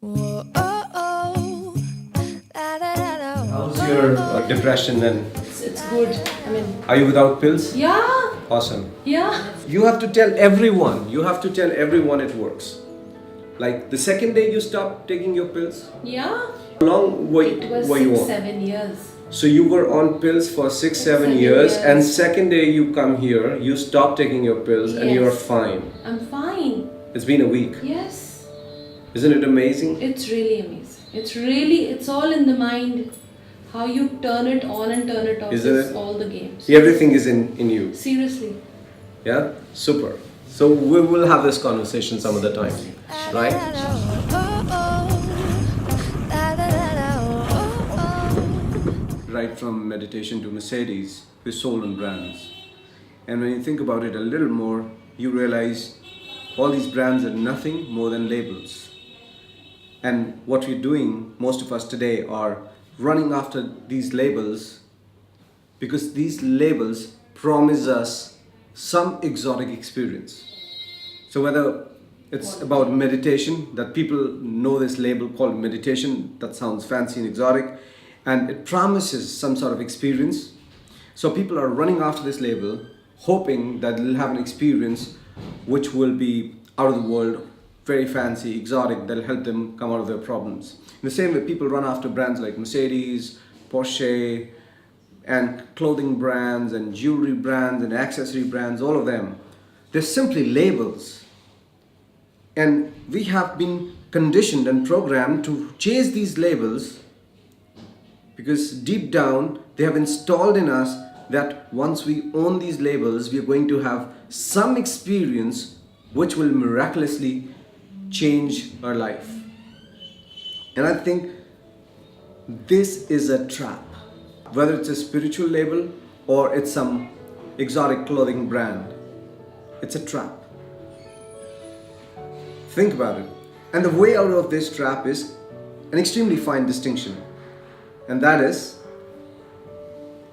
Whoa, oh, oh. Da, da, da, da, How's oh, your oh. depression then? It's good. I mean, Are you without pills? yeah, Awesome. yeah. You have to tell everyone. You have to tell everyone it works. Like the second day you stop taking your pills. Yeah. How long It was were you 6, on? 7 years. So you were on pills for 6, 7 7 years, years. and second day you come here, you stop taking your pills, and you are Yes. fine. I'm fine. It's been a week. Yes. Isn't it amazing? It's really amazing. It's all in the mind. How you turn it on and turn it off Isn't is it? all the games. Everything is in you. Seriously. Yeah? Super. So we will have this conversation some other time. Right? Right from meditation to Mercedes, we're sold on brands. And when you think about it a little more, you realize all these brands are nothing more than labels. And what we're doing, most of us today, are running after these labels because these labels promise us some exotic experience. So whether it's about meditation, that people know this label called meditation, that sounds fancy and exotic, and it promises some sort of experience. So people are running after this label, hoping that they'll have an experience which will be out of the world, very fancy, exotic, that'll help them come out of their problems. In the same way, people run after brands like Mercedes, Porsche, and clothing brands, and jewelry brands, and accessory brands, all of them. They're simply labels. And we have been conditioned and programmed to chase these labels because deep down they have installed in us that once we own these labels, we are going to have some experience which will miraculously change our life. And I think this is a trap. Whether it's a spiritual label or it's some exotic clothing brand, it's a trap. Think about it. And the way out of this trap is an extremely fine distinction. And that is,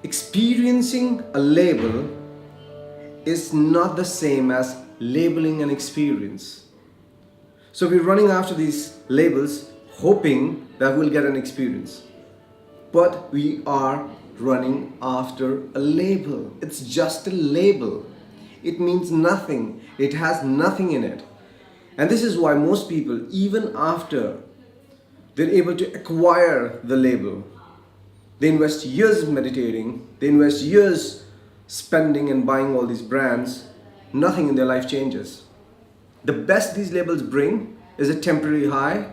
experiencing a label is not the same as labeling an experience. So we're running after these labels hoping that we'll get an experience. But we are running after a label. It's just a label. It means nothing. It has nothing in it. And this is why most people, even after they're able to acquire the label, they invest years meditating, they invest years spending and buying all these brands, nothing in their life changes. The best these labels bring is a temporary high,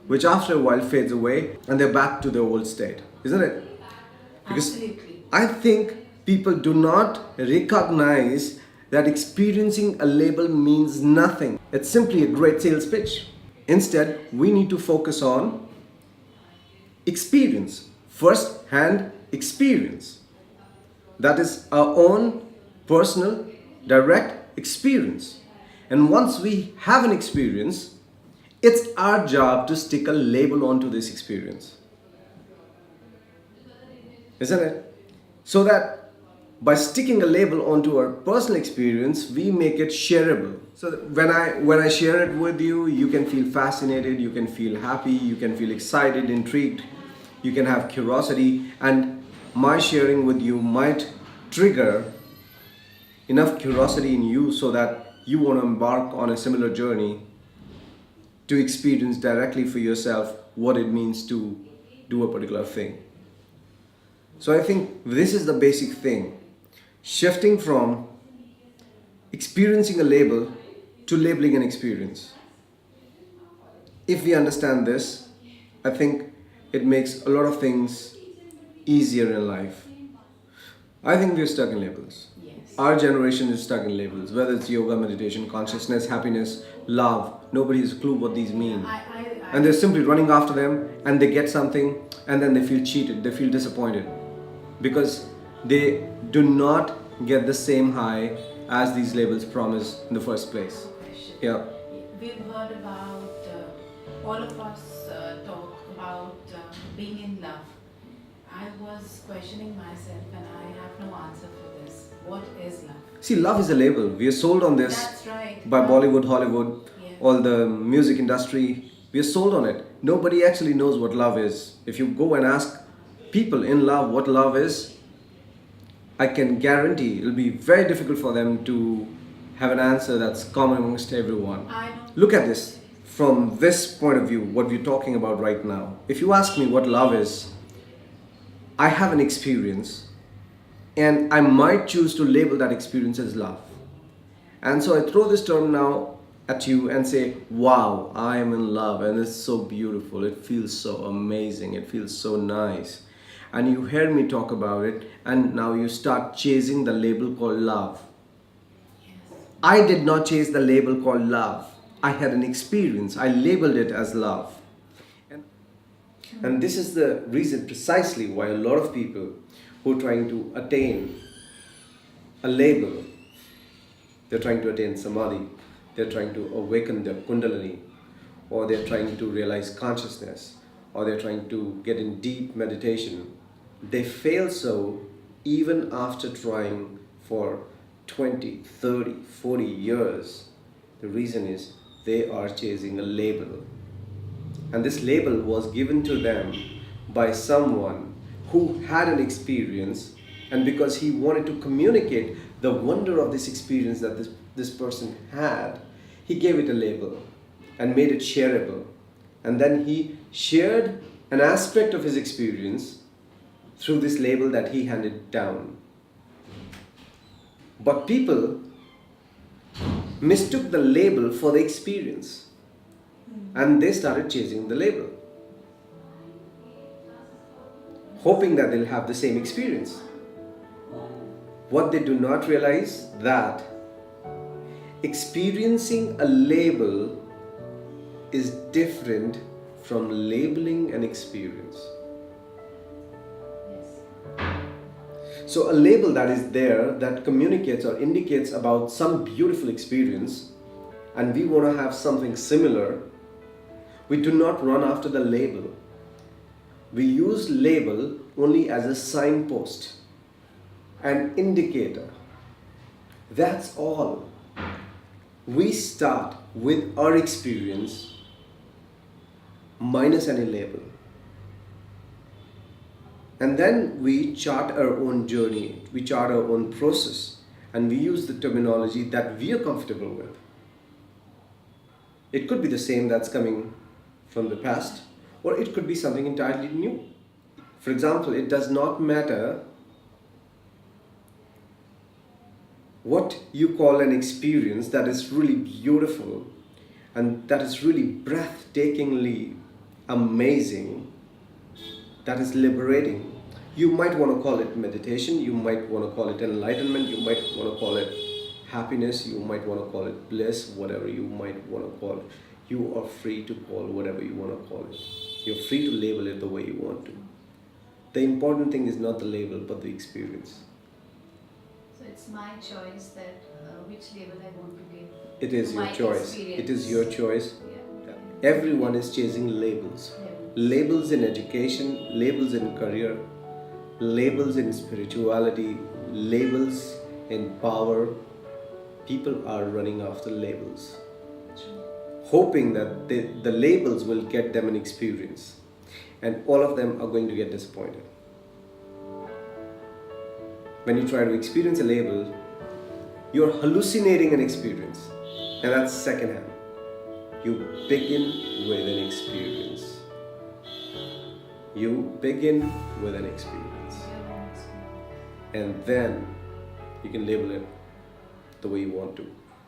which after a while fades away and they're back to their old state, isn't it? Because Absolutely. I think people do not recognize that experiencing a label means nothing. It's simply a great sales pitch. Instead, we need to focus on experience, first-hand experience. That is our own personal, direct experience. And once we have an experience, it's our job to stick a label onto this experience. Isn't it? So that by sticking a label onto our personal experience, we make it shareable. So that when I share it with you, you can feel fascinated, you can feel happy, you can feel excited, intrigued, you can have curiosity, and my sharing with you might trigger enough curiosity in you so that you want to embark on a similar journey to experience directly for yourself what it means to do a particular thing. So I think this is the basic thing. Shifting from experiencing a label to labeling an experience. If we understand this, I think it makes a lot of things easier in life. I think we're stuck in labels. Yes. Our generation is stuck in labels, whether it's yoga, meditation, consciousness, happiness, love. Nobody has a clue what these mean. And they're simply running after them and they get something and then they feel cheated, they feel disappointed because they do not get the same high as these labels promise in the first place. Yeah. We've heard about, all of us talk about being in love. I was questioning myself and I have no answer for this. What is love? See, love is a label. We are sold on this That's right. by Bollywood, Hollywood, Yeah. all the music industry. We are sold on it. Nobody actually knows what love is. If you go and ask people in love what love is, I can guarantee it'll be very difficult for them to have an answer that's common amongst everyone. I don't. Look at this from this point of view, what we're talking about right now. If you ask me what love is, I have an experience and I might choose to label that experience as love. And so I throw this term now at you and say, wow, I am in love and it's so beautiful. It feels so amazing. It feels so nice. And you hear me talk about it and now you start chasing the label called love. I did not chase the label called love. I had an experience. I labeled it as love. And this is the reason precisely why a lot of people who are trying to attain a label, they're trying to attain samadhi, they're trying to awaken their kundalini, or they're trying to realize consciousness, or they're trying to get in deep meditation, they fail so even after trying for 20, 30, 40 years. The reason is they are chasing a label. And this label was given to them by someone who had an experience, and because he wanted to communicate the wonder of this experience that this person had, he gave it a label and made it shareable. And then he shared an aspect of his experience through this label that he handed down. But people mistook the label for the experience and they started chasing the label, hoping that they'll have the same experience. What they do not realize that experiencing a label is different from labeling an experience. So a label that is there that communicates or indicates about some beautiful experience, and we want to have something similar, we do not run after the label. We use label only as a signpost, an indicator. That's all. We start with our experience minus any label. And then we chart our own journey, we chart our own process, and we use the terminology that we are comfortable with. It could be the same that's coming from the past, or it could be something entirely new. For example, it does not matter what you call an experience that is really beautiful and that is really breathtakingly amazing, that is liberating. You might want to call it meditation, you might want to call it enlightenment, you might want to call it happiness, you might want to call it bliss, whatever you might want to call it. You are free to call whatever you want to call it. You're free to label it the way you want to. The important thing is not the label, but the experience. So it's my choice that which label I want to give. It is to your my choice. experience. It is your choice. Yeah. Everyone is chasing labels. Labels in education, labels in career, labels in spirituality, labels in power. People are running after labels, hoping that the labels will get them an experience, and all of them are going to get disappointed. When you try to experience a label, you're hallucinating an experience, and that's secondhand. You begin with an experience. You begin with an experience, and then you can label it the way you want to.